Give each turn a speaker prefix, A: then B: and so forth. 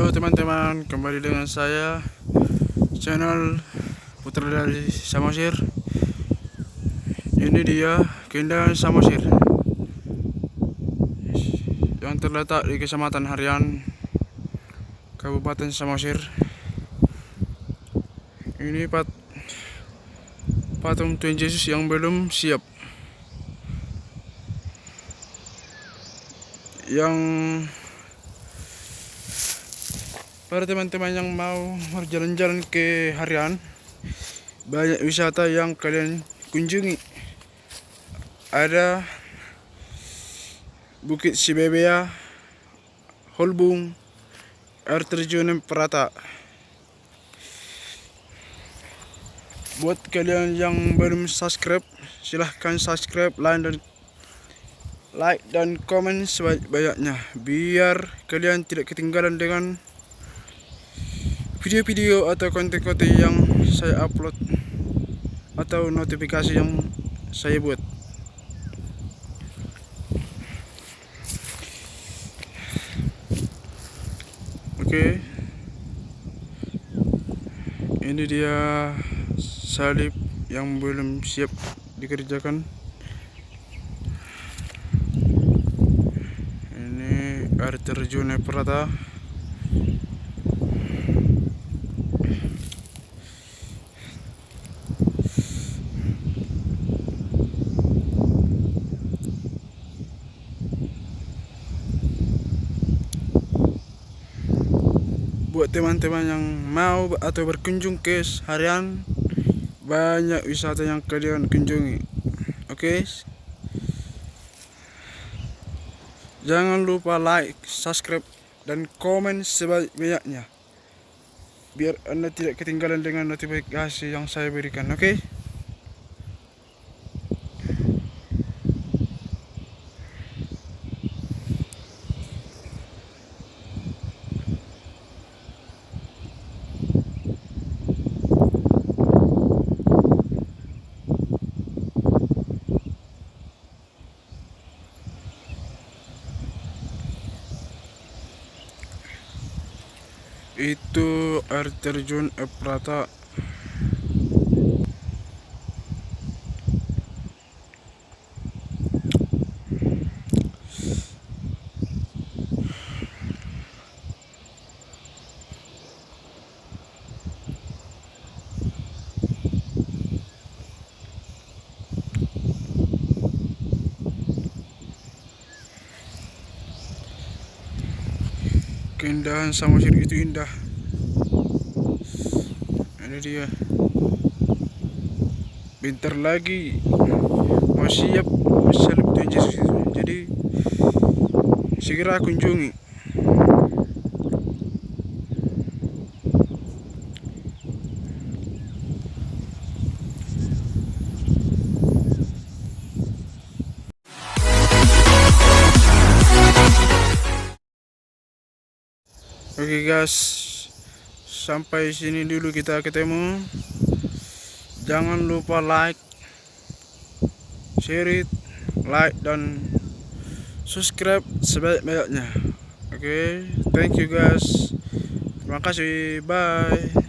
A: Halo teman-teman, kembali dengan saya channel Putra dari Samosir. Ini dia keindahan Samosir yang terletak di Kecamatan Harian, Kabupaten Samosir. Ini patung Tuhan Yesus yang belum siap, yang para teman-teman yang mau berjalan-jalan ke Harian, banyak wisata yang kalian kunjungi. Ada Bukit Sibebea, Holbung, air terjun Perata. Buat kalian yang belum subscribe, silahkan subscribe, like dan komen sebanyak-banyaknya, biar kalian tidak ketinggalan dengan video-video atau konten-konten yang saya upload atau notifikasi yang saya buat. Oke, ini dia salib yang belum siap dikerjakan. Ini air terjun Perata. Buat teman-teman yang mau atau berkunjung ke Harian, banyak wisata yang kalian kunjungi. Oke, jangan lupa like, subscribe, dan komen sebanyak-banyaknya, biar Anda tidak ketinggalan dengan notifikasi yang saya berikan. Oke. Itu air terjun Perata. Keindahan Samosir itu indah. Ini dia. Bentar lagi mau siap salib Tuhan Yesus itu. Jadi segera kunjungi. Oke guys, sampai sini dulu kita ketemu. Jangan lupa like, share it, like dan subscribe sebanyak-banyaknya. Oke, thank you guys. Terima kasih, bye.